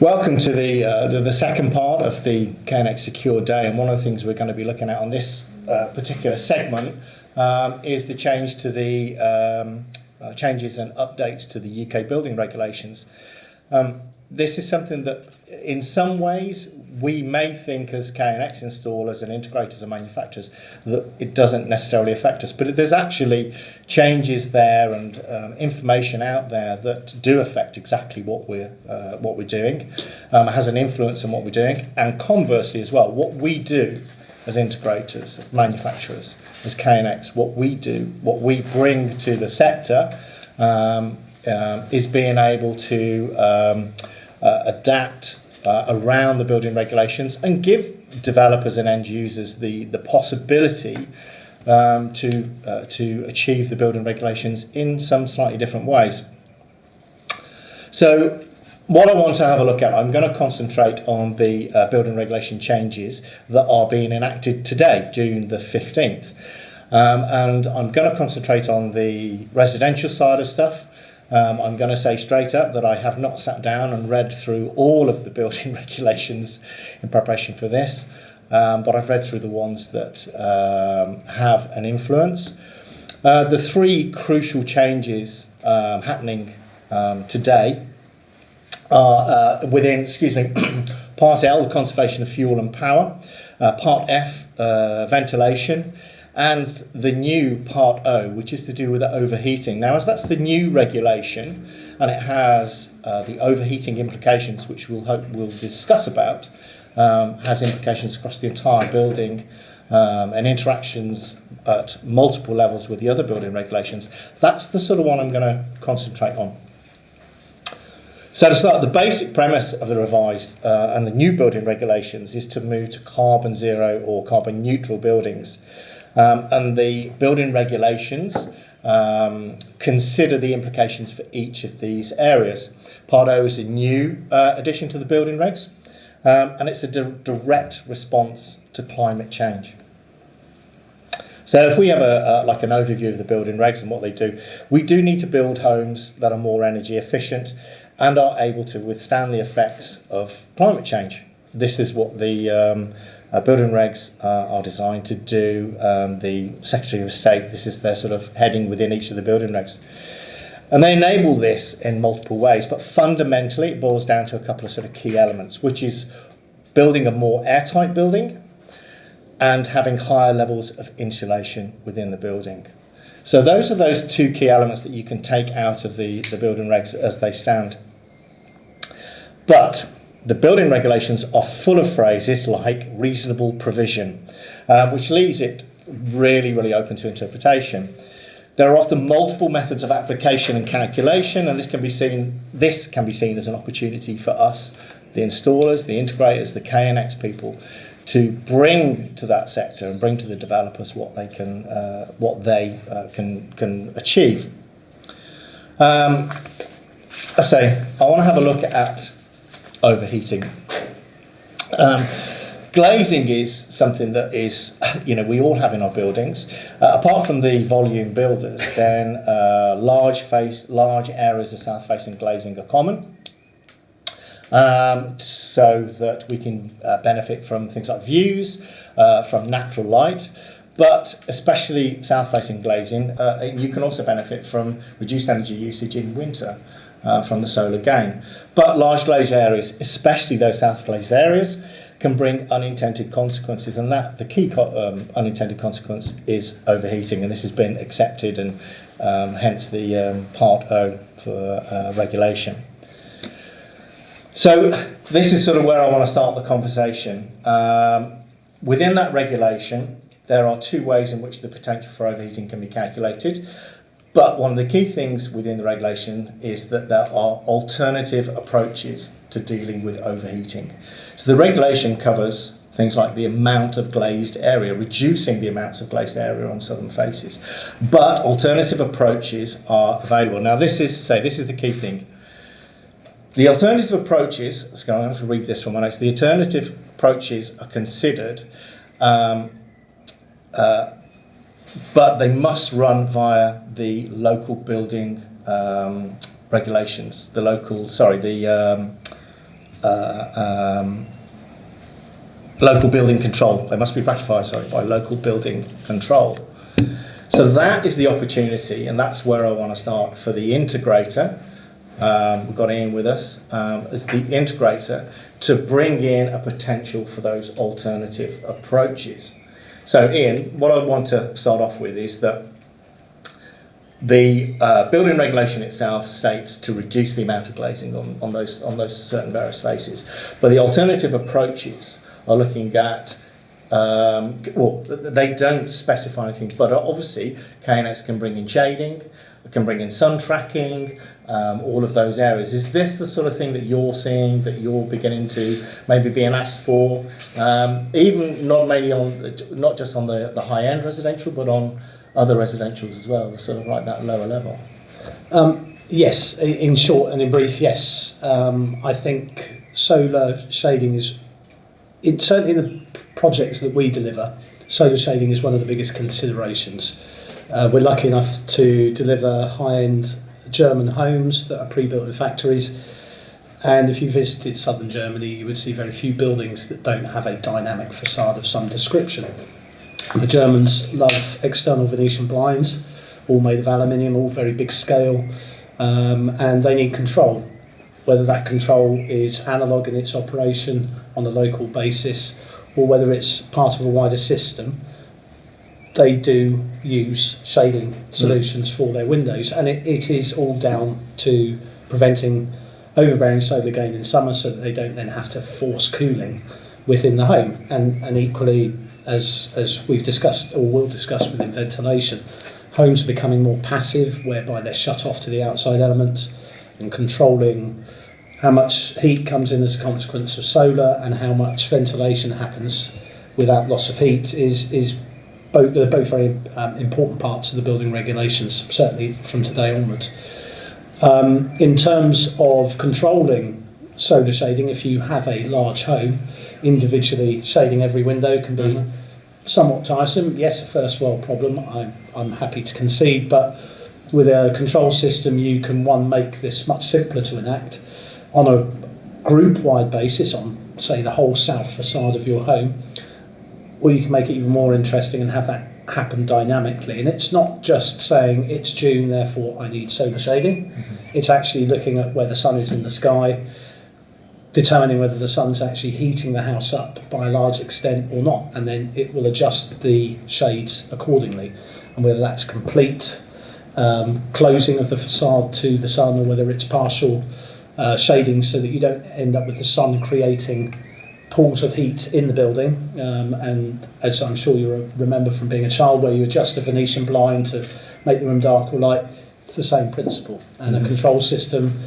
Welcome to the second part of the KNX Secure Day, and one of the things we're going to be looking at on this particular segment is the change to the changes and updates to the UK building regulations. This is something that in some ways we may think as KNX installers and integrators and manufacturers that it doesn't necessarily affect us, but there's actually changes there and information out there that do affect exactly what we're doing. It has an influence on what we're doing, and conversely as well, what we do as integrators, manufacturers, as KNX, what we do, what we bring to the sector is being able to adapt around the building regulations and give developers and end users the possibility to achieve the building regulations in some slightly different ways. So what I want to have a look at, I'm going to concentrate on the building regulation changes that are being enacted today, June the 15th. And I'm going to concentrate on the residential side of stuff. I'm going to say straight up that I have not sat down and read through all of the building regulations in preparation for this, but I've read through the ones that have an influence. The three crucial changes happening today are within, Part L, the conservation of fuel and power, Part F, ventilation, and the new Part O, which is to do with the overheating. Now, as that's the new regulation, and it has the overheating implications, which we'll discuss about, has implications across the entire building and interactions at multiple levels with the other building regulations. That's the sort of one I'm going to concentrate on. So to start, the basic premise of the revised and the new building regulations is to move to carbon zero or carbon neutral buildings. And the building regulations consider the implications for each of these areas. Part O is a new addition to the building regs, and it's a direct response to climate change. So if we have like an overview of the building regs and what they do, we do need to build homes that are more energy efficient and are able to withstand the effects of climate change. This is what the building regs are designed to do. The Secretary of State, this is their sort of heading within each of the building regs. And they enable this in multiple ways, but fundamentally it boils down to a couple of sort of key elements, which is building a more airtight building and having higher levels of insulation within the building. So those are those two key elements that you can take out of the building regs as they stand. But the building regulations are full of phrases like reasonable provision, which leaves it really, really open to interpretation. There are often multiple methods of application and calculation, and this can be seen as an opportunity for us, the installers, the integrators, the KNX people, to bring to that sector and bring to the developers what they can achieve. I want to have a look at overheating. Glazing is something that is, we all have in our buildings. Apart from the volume builders, then large areas of south-facing glazing are common, so that we can benefit from things like views, from natural light. But especially south-facing glazing, you can also benefit from reduced energy usage in winter. From the solar gain. But large glazed areas, especially those south glazed areas, can bring unintended consequences, and the key unintended consequence is overheating, and this has been accepted, and hence the Part O for regulation. So this is sort of where I want to start the conversation. Within that regulation, there are two ways in which the potential for overheating can be calculated. But one of the key things within the regulation is that there are alternative approaches to dealing with overheating. So the regulation covers things like the amount of glazed area, reducing the amounts of glazed area on southern faces. But alternative approaches are available. Now this is the key thing. The alternative approaches, I'm going to have to read this from my notes, the alternative approaches are considered but they must run via the local building regulations, local building control. They must be ratified, sorry, by local building control. So that is the opportunity, and that's where I want to start for the integrator. We've got Iain with us as the integrator to bring in a potential for those alternative approaches. So Iain, what I want to start off with is that the building regulation itself states to reduce the amount of glazing on those certain various faces, but the alternative approaches are looking at well, they don't specify anything, but obviously KNX can bring in shading, can bring in sun tracking, all of those areas. Is this the sort of thing that you're seeing, that you're beginning to maybe being asked for, even not just on the high-end residential, but on other residentials as well, sort of like that lower level? Yes, in short and in brief, yes. I think solar shading is, certainly in the projects that we deliver, solar shading is one of the biggest considerations. We're lucky enough to deliver high-end German homes that are pre-built in factories, and if you visited southern Germany, you would see very few buildings that don't have a dynamic facade of some description. The Germans love external Venetian blinds, all made of aluminium, all very big scale, and they need control. Whether that control is analogue in its operation on a local basis, or whether it's part of a wider system, they do use shading solutions for their windows, and it is all down to preventing overbearing solar gain in summer, so that they don't then have to force cooling within the home. And equally, as we've discussed or will discuss within ventilation, homes are becoming more passive, whereby they're shut off to the outside elements, and controlling how much heat comes in as a consequence of solar and how much ventilation happens without loss of heat is both, they're both very important parts of the building regulations, certainly from today onwards. In terms of controlling solar shading, if you have a large home, individually shading every window can be somewhat tiresome. Yes, a first world problem, I'm happy to concede, but with a control system you can, one, make this much simpler to enact on a group-wide basis on, say, the whole south facade of your home, or you can make it even more interesting and have that happen dynamically. And it's not just saying it's June, therefore I need solar shading. It's actually looking at where the sun is in the sky, determining whether the sun's actually heating the house up by a large extent or not, and then it will adjust the shades accordingly. And whether that's complete closing of the facade to the sun, or whether it's partial shading, so that you don't end up with the sun creating pools of heat in the building, and as I'm sure you remember from being a child, where you adjust a Venetian blind to make the room dark or light, it's the same principle. And a control system,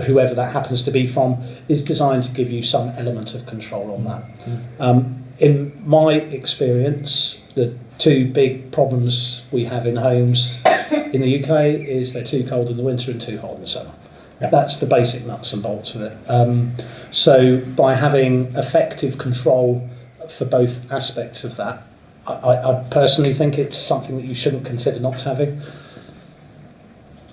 whoever that happens to be from, is designed to give you some element of control on that. In my experience, the two big problems we have in homes in the UK is they're too cold in the winter and too hot in the summer. Yeah. That's the basic nuts and bolts of it. So by having effective control for both aspects of that, I personally think it's something that you shouldn't consider not having.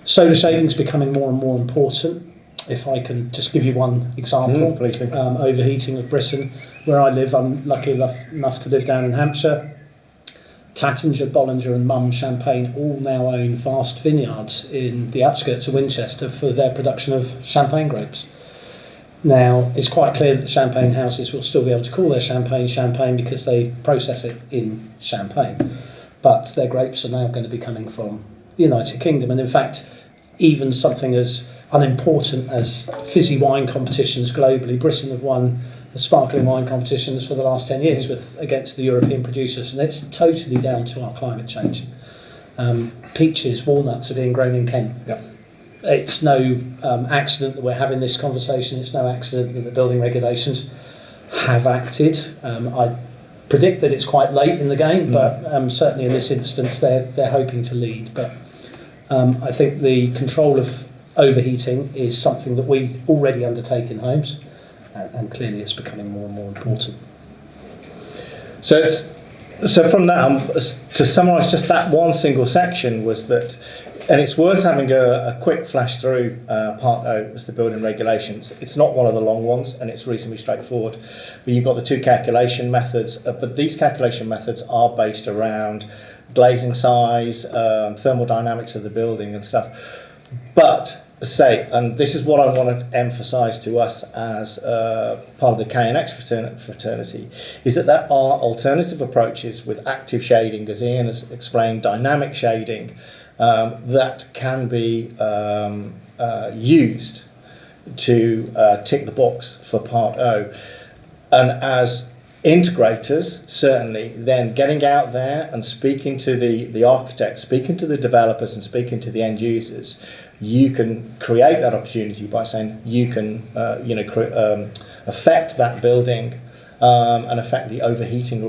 Solar shading is becoming more and more important. If I can just give you one example, overheating of Britain. Where I live, I'm lucky enough to live down in Hampshire. Tattinger, Bollinger and Mum Champagne all now own vast vineyards in the outskirts of Winchester for their production of champagne grapes. Now, it's quite clear that the champagne houses will still be able to call their champagne champagne because they process it in Champagne. But their grapes are now going to be coming from the United Kingdom. And in fact, even something as unimportant as fizzy wine competitions globally, Britain have won the sparkling wine competitions for the last 10 years against the European producers, and it's totally down to our climate change. Peaches, walnuts are being grown in Kent. Yep. It's no accident that we're having this conversation. It's no accident that the building regulations have acted. I predict that it's quite late in the game, but certainly in this instance they're hoping to lead. But I think the control of overheating is something that we already undertake in homes, and clearly it's becoming more and more important. So from that, to summarise just that one single section, was that And it's worth having a quick flash through Part O as the building regulations. It's not one of the long ones, and it's reasonably straightforward. But you've got the two calculation methods, but these calculation methods are based around glazing size, thermal dynamics of the building and stuff. But and this is what I want to emphasise to us as part of the KNX fraternity, is that there are alternative approaches with active shading, as Iain has explained, dynamic shading, that can be used to tick the box for Part O. And as integrators, certainly, then getting out there and speaking to the architects, speaking to the developers and speaking to the end users, you can create that opportunity by saying you can affect that building and affect the overheating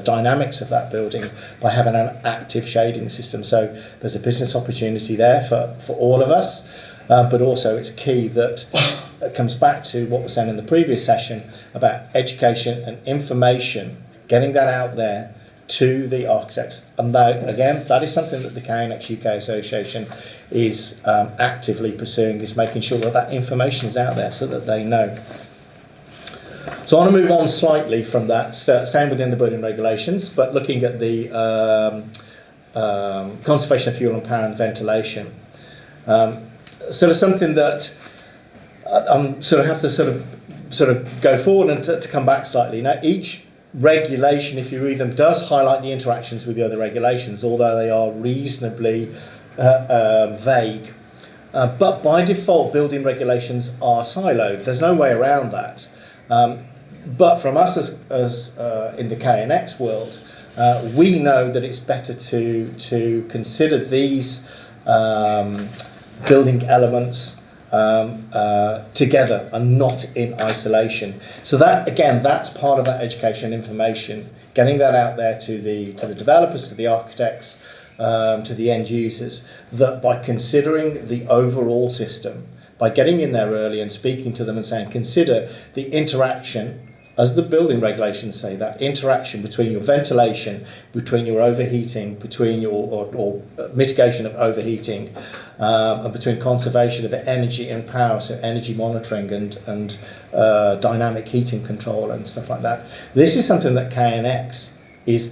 dynamics of that building by having an active shading system. So there's a business opportunity there for all of us, but also it's key that it comes back to what was said in the previous session about education and information, getting that out there to the architects. And that is something that the KNX UK Association is actively pursuing, is making sure that information is out there so that they know. So I want to move on slightly from that, same within the building regulations, but looking at the conservation of fuel and power and ventilation. Sort of something that I'm sort of have to sort of go forward and to come back slightly. Now, each regulation, if you read them, does highlight the interactions with the other regulations, although they are reasonably vague. But by default, building regulations are siloed. There's no way around that. But from us as in the KNX world, we know that it's better to consider these building elements together and not in isolation. So that, again, that's part of that education information, getting that out there to the developers, to the architects, to the end users, that by considering the overall system, by getting in there early and speaking to them and saying, consider the interaction, as the building regulations say, that interaction between your ventilation, between your overheating, between your or mitigation of overheating, and between conservation of energy and power, so energy monitoring and dynamic heating control and stuff like that. This is something that KNX is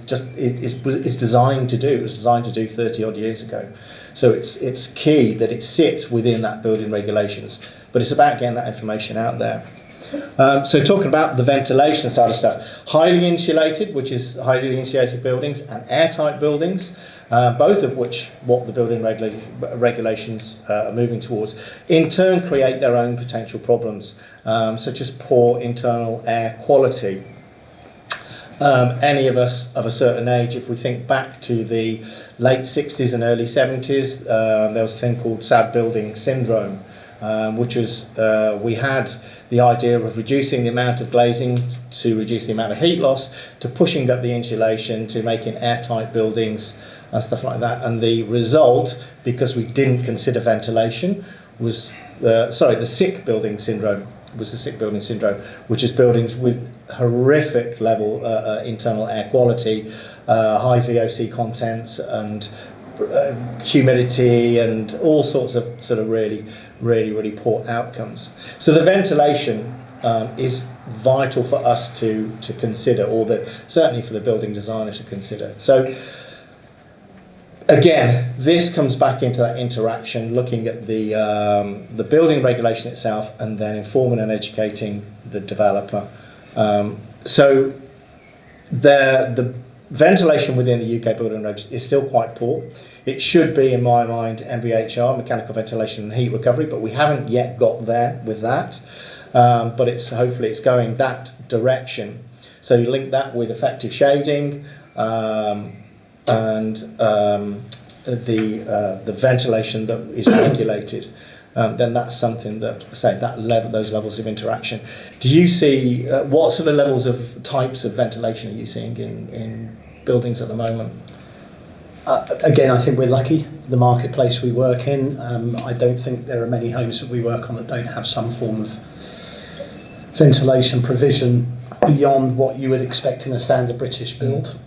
designed to do. It was designed to do 30 odd years ago. So it's key that it sits within that building regulations, but it's about getting that information out there. So talking about the ventilation side of stuff, highly insulated, which is highly insulated buildings, and airtight buildings, both of which what the building regulations are moving towards, in turn create their own potential problems, such as poor internal air quality. Any of us of a certain age, if we think back to the late 60s and early 70s, there was a thing called sad building syndrome, which was we had the idea of reducing the amount of glazing to reduce the amount of heat loss, to pushing up the insulation, to making airtight buildings and stuff like that. And the result, because we didn't consider ventilation, was the sick building syndrome. Was the sick building syndrome, which is buildings with horrific level internal air quality, high VOC contents and humidity and all sorts of sort of really poor outcomes. So the ventilation is vital for us to consider, or certainly for the building designer to consider. So again, this comes back into that interaction, looking at the building regulation itself, and then informing and educating the developer. So the ventilation within the UK building regs is still quite poor. It should be, in my mind, MVHR, mechanical ventilation and heat recovery, but we haven't yet got there with that. But hopefully it's going that direction. So you link that with effective shading, and the ventilation that is regulated, then that's something that, those levels of interaction. Do you see what sort of types of ventilation are you seeing in buildings at the moment? Again, I think we're lucky, the marketplace we work in. I don't think there are many homes that we work on that don't have some form of ventilation provision beyond what you would expect in a standard British build.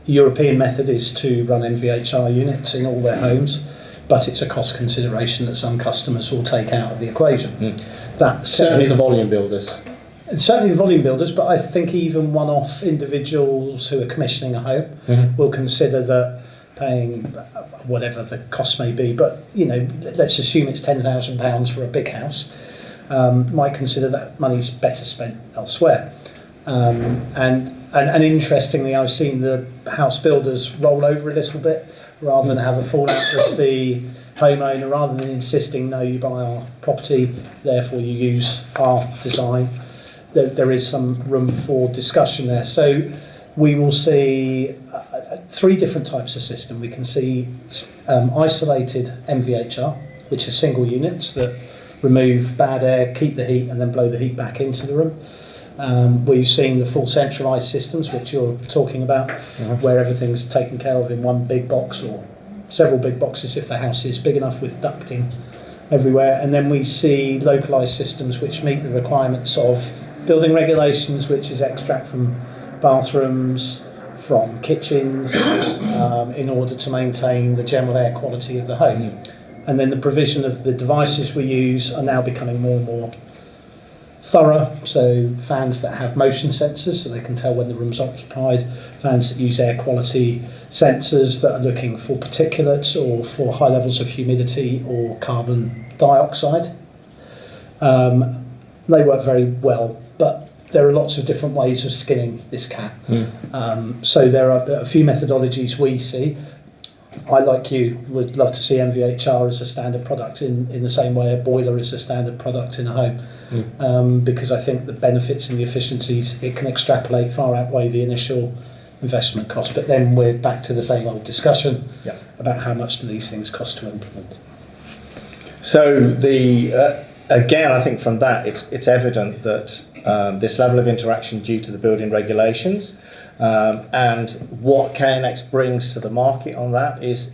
European method is to run NVHR units in all their homes, but it's a cost consideration that some customers will take out of the equation. That's Certainly the volume builders. Certainly the volume builders, but I think even one-off individuals who are commissioning a home will consider that paying whatever the cost may be, but let's assume it's £10,000 for a big house, might consider that money's better spent elsewhere. And interestingly, I've seen the house builders roll over a little bit rather than have a fallout with the homeowner, rather than insisting, no, you buy our property, therefore you use our design. There is some room for discussion there. So we will see three different types of system. We can see isolated MVHR, which are single units that remove bad air, keep the heat, and then blow the heat back into the room. We've seen the full centralised systems, which you're talking about, where everything's taken care of in one big box or several big boxes if the house is big enough, with ducting everywhere. And then we see localised systems which meet the requirements of building regulations, which is extract from bathrooms, from kitchens, in order to maintain the general air quality of the home. And then the provision of the devices we use are now becoming more and more thorough. So fans that have motion sensors, so they can tell when the room's occupied, fans that use air quality sensors that are looking for particulates or for high levels of humidity or carbon dioxide. They work very well, but there are lots of different ways of skinning this cat. So there are a few methodologies we see. I, like you, would love to see MVHR as a standard product in the same way a boiler is a standard product in a home, because I think the benefits and the efficiencies it can extrapolate far outweigh the initial investment cost. But then we're back to the same old discussion about how much do these things cost to implement. So again, I think from that it's evident that this level of interaction due to the building regulations and what KNX brings to the market on that is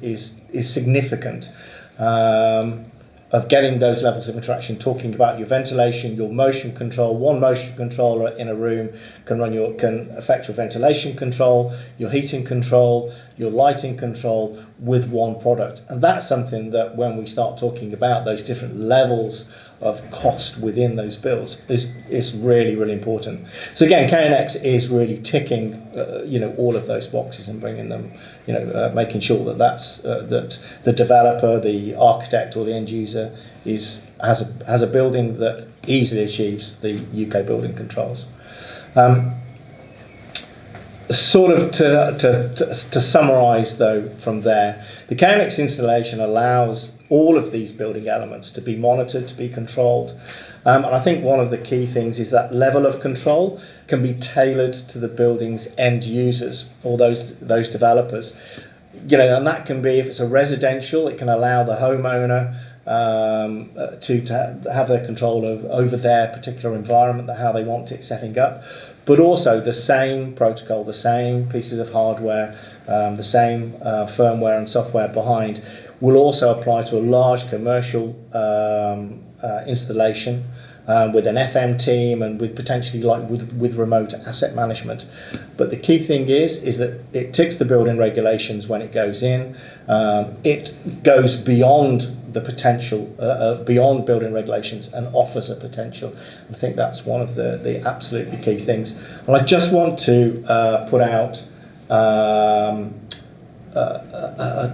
significant. Of getting those levels of interaction, talking about your ventilation, your motion control. One motion controller in a room can affect your ventilation control, your heating control, your lighting control with one product. And that's something that when we start talking about those different levels of cost within those builds is really, really important. So again, KNX is really ticking all of those boxes and bringing them, making sure that that the developer, the architect, or the end user has a building that easily achieves the UK building controls. Sort of to summarise though from there, the KNX installation allows all of these building elements to be monitored, to be controlled, and I think one of the key things is that level of control can be tailored to the building's end users or those developers, and that can be, if it's a residential, it can allow the homeowner to have their control over their particular environment, how they want it setting up. But also the same protocol, the same pieces of hardware, the same firmware and software behind will also apply to a large commercial installation with an FM team and with potentially with remote asset management. But the key thing is that it ticks the building regulations when it goes in. It goes beyond the potential, beyond building regulations, and offers a potential. I think that's one of the absolutely key things. And I just want to put out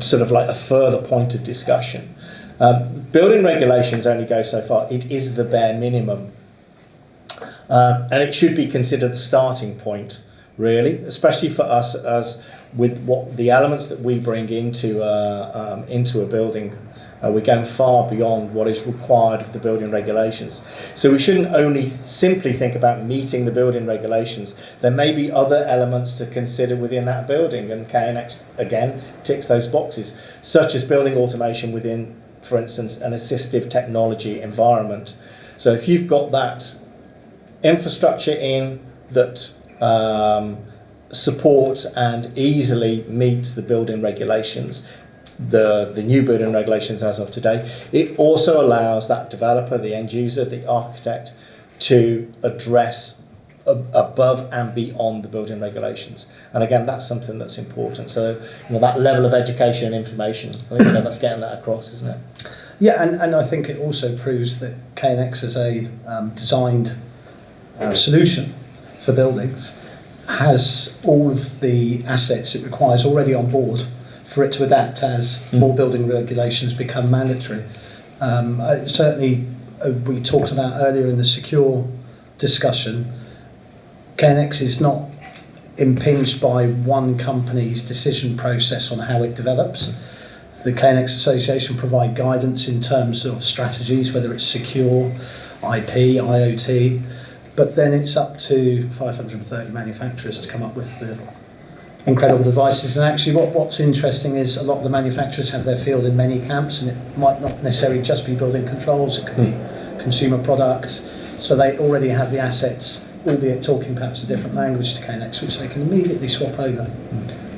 sort of like a further point of discussion. Building regulations only go so far. It is the bare minimum. And it should be considered the starting point, really, especially for us as with what the elements that we bring into a building. We're going far beyond what is required of the building regulations. So we shouldn't only simply think about meeting the building regulations. There may be other elements to consider within that building, and KNX, again, ticks those boxes, such as building automation within, for instance, an assistive technology environment. So if you've got that infrastructure in that supports and easily meets the building regulations, the new building regulations as of today, it also allows that developer, the end user, the architect to address above and beyond the building regulations. And again, that's something that's important. So, that level of education and information, I think that's getting that across, isn't it? Yeah, and I think it also proves that KNX as a designed solution for buildings has all of the assets it requires already on board for it to adapt as more building regulations become mandatory. Certainly, we talked about earlier in the secure discussion, KNX is not impinged by one company's decision process on how it develops. The KNX Association provide guidance in terms of strategies, whether it's secure, IP, IoT, but then it's up to 530 manufacturers to come up with the incredible devices. And actually what's interesting is a lot of the manufacturers have their field in many camps, and it might not necessarily just be building controls, it could be consumer products. So they already have the assets, albeit talking perhaps a different language to KNX, which they can immediately swap over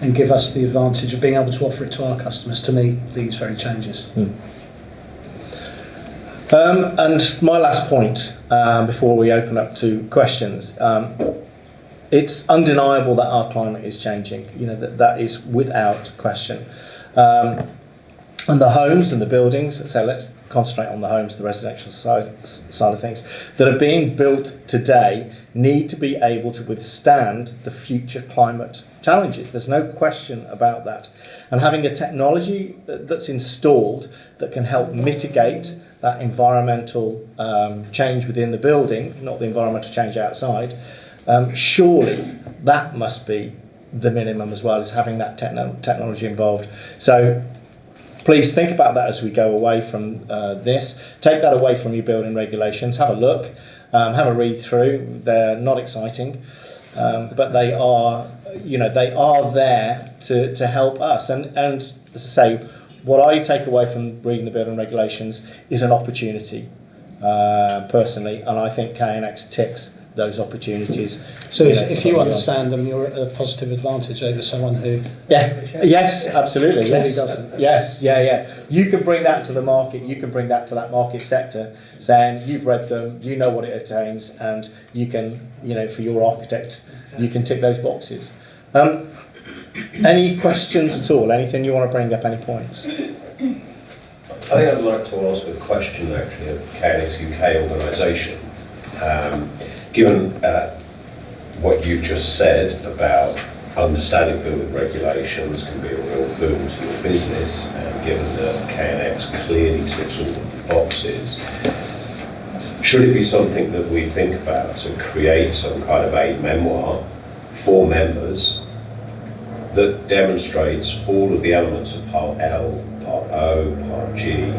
and give us the advantage of being able to offer it to our customers to meet these very changes. And my last point, before we open up to questions, it's undeniable that our climate is changing. That is without question. And the homes and the buildings, so let's concentrate on the homes, the residential side of things, that are being built today need to be able to withstand the future climate challenges. There's no question about that. And having a technology that's installed that can help mitigate that environmental change within the building, not the environmental change outside, surely that must be the minimum as well, as having that technology involved. So please think about that as we go away from this. Take that away from your building regulations. Have a look, have a read through. They're not exciting, but they are, they are there to help us. And as I say, what I take away from reading the building regulations is an opportunity, personally, and I think KNX ticks those opportunities. So if you understand them, you're at a positive advantage over someone who... Yes, absolutely. Clearly doesn't. Yes, yeah. You can bring that to the market, you can bring that to that market sector, saying you've read them, you know what it attains, and you can, for your architect, you can tick those boxes. Any questions at all? Anything you want to bring up, any points? I think I'd like to ask a question actually of KNX UK organisation. Given what you've just said about understanding building regulations can be a real boon to your business, and given that KNX clearly ticks all of the boxes, should it be something that we think about to create some kind of a memoir for members that demonstrates all of the elements of Part L, Part O, Part G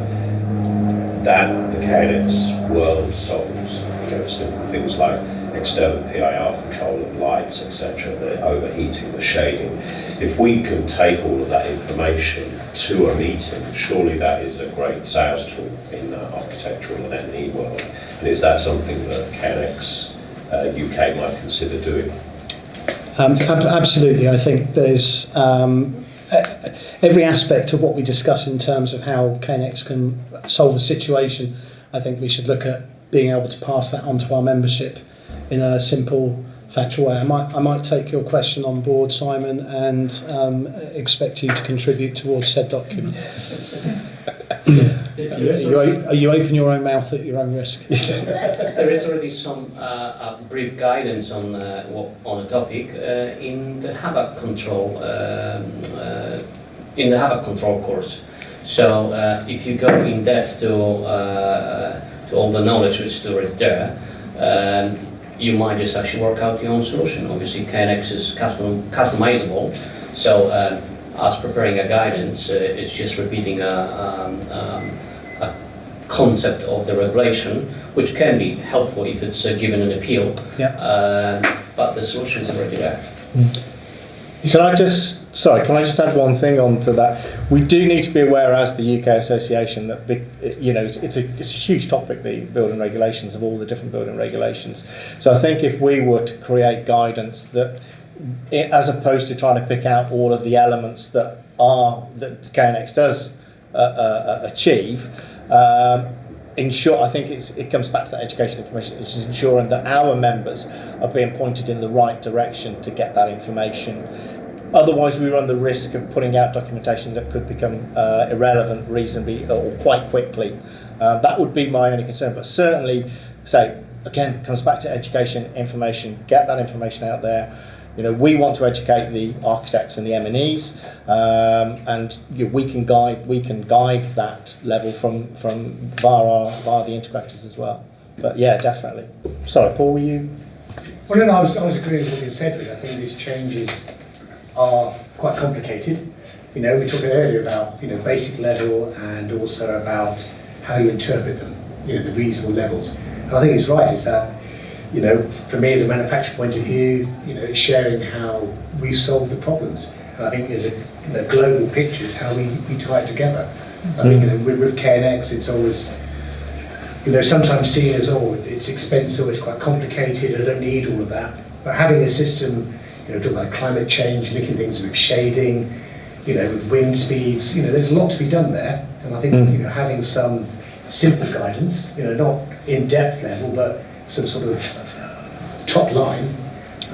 that the KNX world solves? Simple things like external PIR control of lights, etc., the overheating, the shading. If we can take all of that information to a meeting, surely that is a great sales tool in the architectural and M&E world. And is that something that KNX UK might consider doing? Absolutely. I think there's every aspect of what we discuss in terms of how KNX can solve a situation. I think we should look at being able to pass that on to our membership in a simple, factual way. I might take your question on board, Simon, and expect you to contribute towards said document. You open your own mouth at your own risk. There is already some brief guidance on a topic in the havoc control course. So if you go in depth to all the knowledge which is already there, you might just actually work out your own solution. Obviously, KNX is customizable, so us preparing a guidance, it's just repeating a concept of the regulation, which can be helpful if it's given an appeal. Yeah. But the solution is already there. Can I just add one thing on to that? We do need to be aware, as the UK Association, that it's a huge topic, the building regulations, of all the different building regulations. So I think if we were to create guidance that, as opposed to trying to pick out all of the elements that KNX does achieve, ensure, I think it comes back to that education information, it's just ensuring that our members are being pointed in the right direction to get that information. Otherwise, we run the risk of putting out documentation that could become irrelevant reasonably or quite quickly. That would be my only concern. But certainly, again, comes back to education, information. Get that information out there. We want to educate the architects and the M&Es, and we can guide that level from via the integrators as well. But yeah, definitely. Sorry, Paul, were you? Well, no, I was agreeing with what you said, really. I think these changes are quite complicated. We talked earlier about basic level and also about how you interpret them, the reasonable levels. And I think it's right, is that for me as a manufacturer point of view, it's sharing how we solve the problems. And I think as a global picture is how we tie it together. I think with KNX it's always sometimes seen as it's expensive, it's quite complicated, I don't need all of that. But having a system, talking about climate change, linking things with shading, with wind speeds, there's a lot to be done there. And I think having some simple guidance, not in-depth level, but some sort of top line,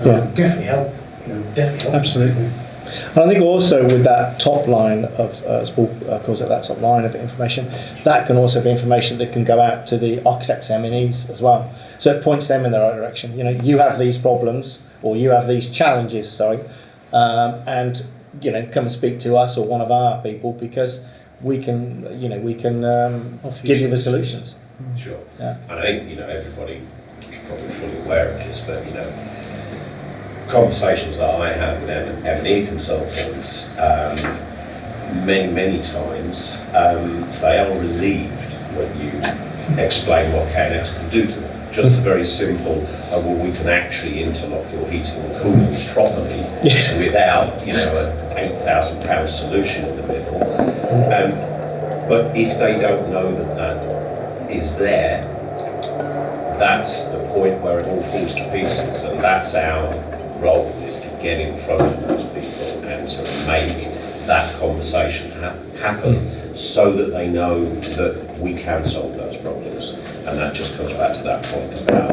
definitely help. Definitely help. Absolutely. And I think also with that top line of, as Paul calls it, that top line of information, that can also be information that can go out to the architects, M&Es as well. So it points them in the right direction. You have these problems, or you have these challenges, and come and speak to us or one of our people, because we can give you the solutions. Sure. Yeah. And I think, everybody is probably fully aware of this, but, conversations that I have with M&E consultants, many times, they are relieved when you explain what KNX can do to them. Just a very simple, we can actually interlock your heating and cooling properly without, an £8,000 solution in the middle. But if they don't know that is there, that's the point where it all falls to pieces, and that's our role, is to get in front of those people and to make that conversation happen so that they know that we can solve those problems. And that just comes back to that point about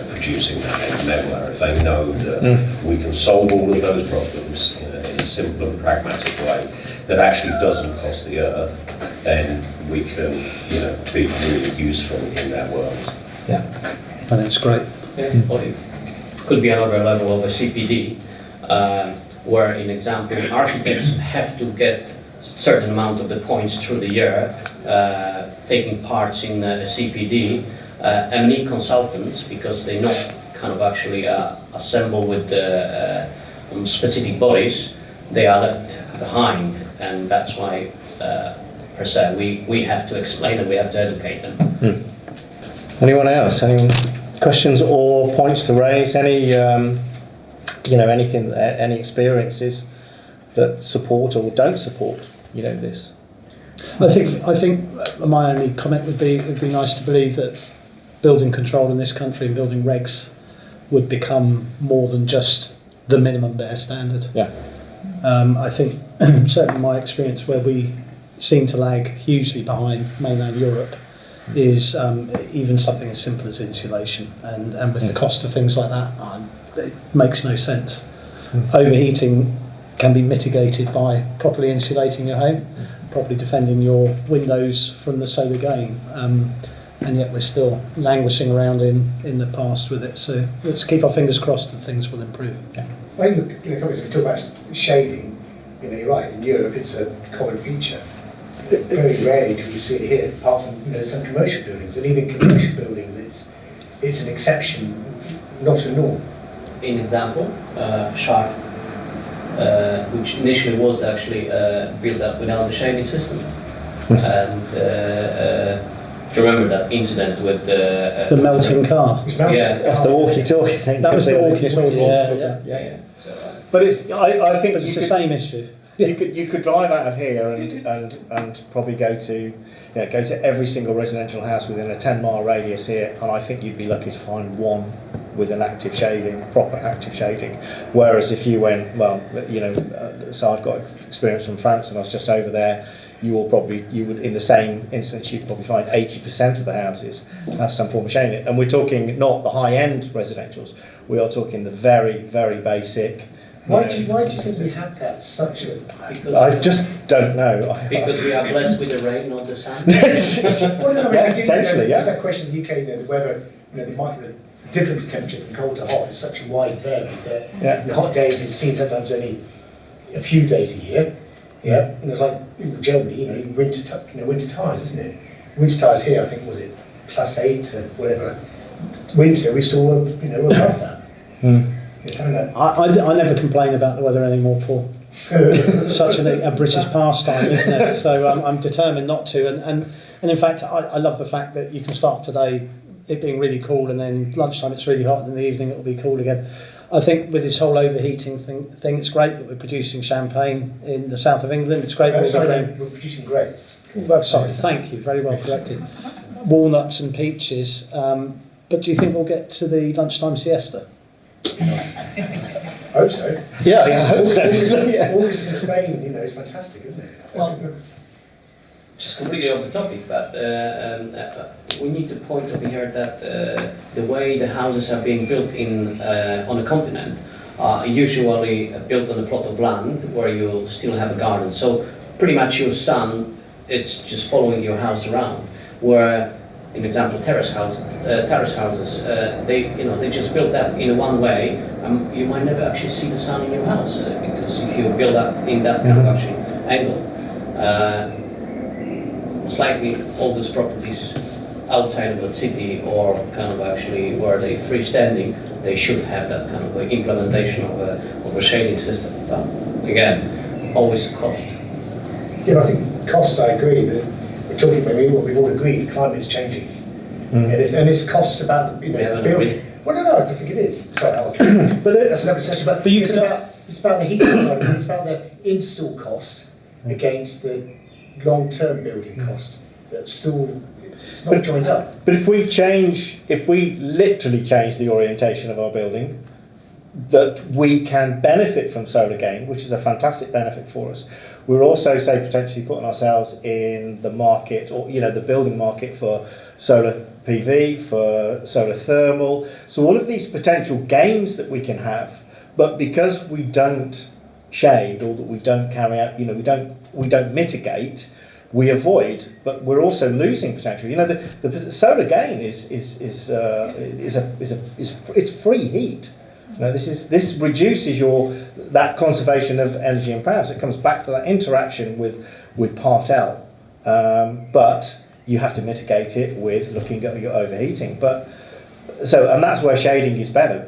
producing that enabler. If they know that we can solve all of those problems in a simple and pragmatic way that actually doesn't cost the earth, then we can be really useful in that world. Yeah, I think it's great. Yeah. Or it could be another level of a CPD, where, in example, architects have to get a certain amount of the points through the year, taking parts in a CPD. M&E consultants, because they not kind of actually assemble with the specific bodies, they are left behind, and that's why, per se, we have to explain and we have to educate them. Anyone else? Any questions or points to raise? Any, anything, any experiences that support or don't support, this? I think my only comment would be, it'd be nice to believe that building control in this country and building regs would become more than just the minimum bare standard. Yeah. I think certainly my experience where we seem to lag hugely behind mainland Europe is even something as simple as insulation, and with the cost of things like that, it makes no sense. Overheating can be mitigated by properly insulating your home, properly defending your windows from the solar gain, and yet we're still languishing around in the past with it. So let's keep our fingers crossed that things will improve. Okay. I think we talk about shading, you're right, in Europe it's a common feature. Very rarely do we see it here, apart from some commercial buildings, and even commercial buildings it's an exception, not a norm. In example, Sharp, which initially was actually built up without the shading system, and do you remember that incident with the melting car? Yeah, The walkie-talkie thing. That was the walkie-talkie. yeah. So, But I think It's the same issue. You could drive out of here and probably go to every single residential house within a 10-mile radius here, and I think you'd be lucky to find one with an active shading, proper active shading. Whereas if you went, so I've got experience from France, and I was just over there. you would in the same instance, you'd probably find 80% of the houses have some form of shading. And we're talking not the high-end residentials, we are talking the very, very basic. Why do you think we have that such a... I just don't know. Because we are blessed with the rain, not the sun. Well, no, Yeah, I think, potentially, yeah. there's that question in the UK, the weather, the difference in temperature from cold to hot is such a wide varied that in hot days it's seen sometimes only a few days a year. Yeah, and it's like generally, winter tires, isn't it? Winter tires here, I think, was it +8 or whatever. Winter, we still were, above that. I never complain about the weather anymore, Paul. Such a British pastime, isn't it? So I'm determined not to. And in fact, I love the fact that you can start today, it being really cool, and then lunchtime it's really hot, and in the evening it'll be cool again. I think with this whole overheating thing, it's great that we're producing champagne in the south of England. It's great that we're producing grapes. Well, sorry, thank you, very well corrected. Walnuts and peaches. But do you think we'll get to the lunchtime siesta? I hope so. Yeah, I hope so. August in Spain, is fantastic, isn't it? Well, just completely off the topic, but we need to point over here that the way the houses are being built on a continent are usually built on a plot of land where you still have a garden. So pretty much your sun, it's just following your house around. Where, in example, terrace houses, they just built that in one way. You might never actually see the sun in your house because if you build up in that kind of actually angle. Slightly all those properties outside of the city or kind of actually where they freestanding, they should have that kind of implementation of a shading system. But again, always cost. Yeah, I think cost, I agree, but we're talking about what we've all agreed, climate is changing. And it's costs about the building. Well, no, I don't think it is. Sorry, but that's another discussion. But it's about the heating side, it's about the install cost against the long-term building cost. That's still, it's not joined up. But if we literally change the orientation of our building, that we can benefit from solar gain, which is a fantastic benefit for us. We're also, say, potentially putting ourselves in the market, or the building market for solar PV, for solar thermal. So all of these potential gains that we can have, but because we don't shade or that we don't carry out, we don't mitigate, we avoid, but we're also losing potential. The solar gain is free heat. This reduces that conservation of energy and power. So it comes back to that interaction with Part L, but you have to mitigate it with looking at your overheating. And that's where shading is better.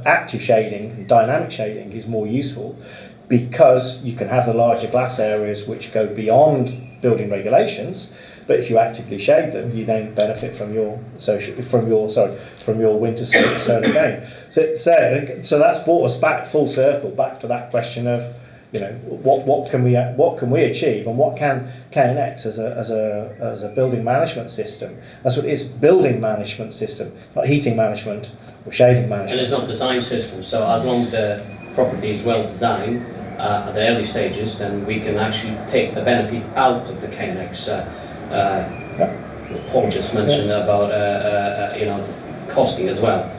Active shading, dynamic shading is more useful because you can have the larger glass areas which go beyond building regulations. But if you actively shade them, you then benefit from your winter solar gain. So that's brought us back full circle, back to that question of, what can we achieve, and what can KNX as a building management system? That's what it is, building management system, not heating management or shading management. And it's not design system. So as long as the property is well designed at the early stages, then we can actually take the benefit out of the KNX. Paul just mentioned about costing as well.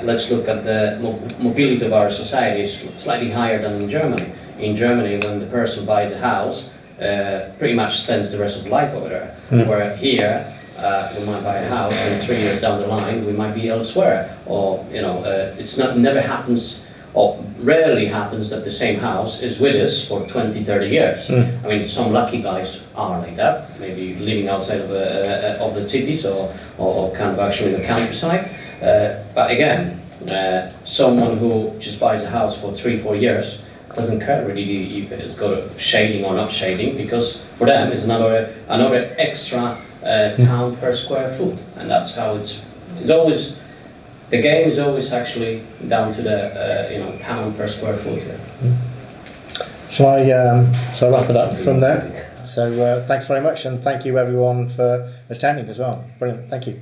Let's look at the mobility of our society is slightly higher than in Germany. In Germany, when the person buys a house, pretty much spends the rest of life over there. Where here, we might buy a house and 3 years down the line we might be elsewhere. Or never happens, or rarely happens, that the same house is with us for 20, 30 years. I mean, some lucky guys are like that, maybe living outside of the cities or kind of actually in the countryside. But again, someone who just buys a house for 3-4 years doesn't care really if it's got shading or not shading, because for them it's another extra pound per square foot, and that's how it's always. The game is always actually down to the pound per square foot. Shall I wrap it up from there? So thanks very much, and thank you everyone for attending as well. Brilliant, thank you.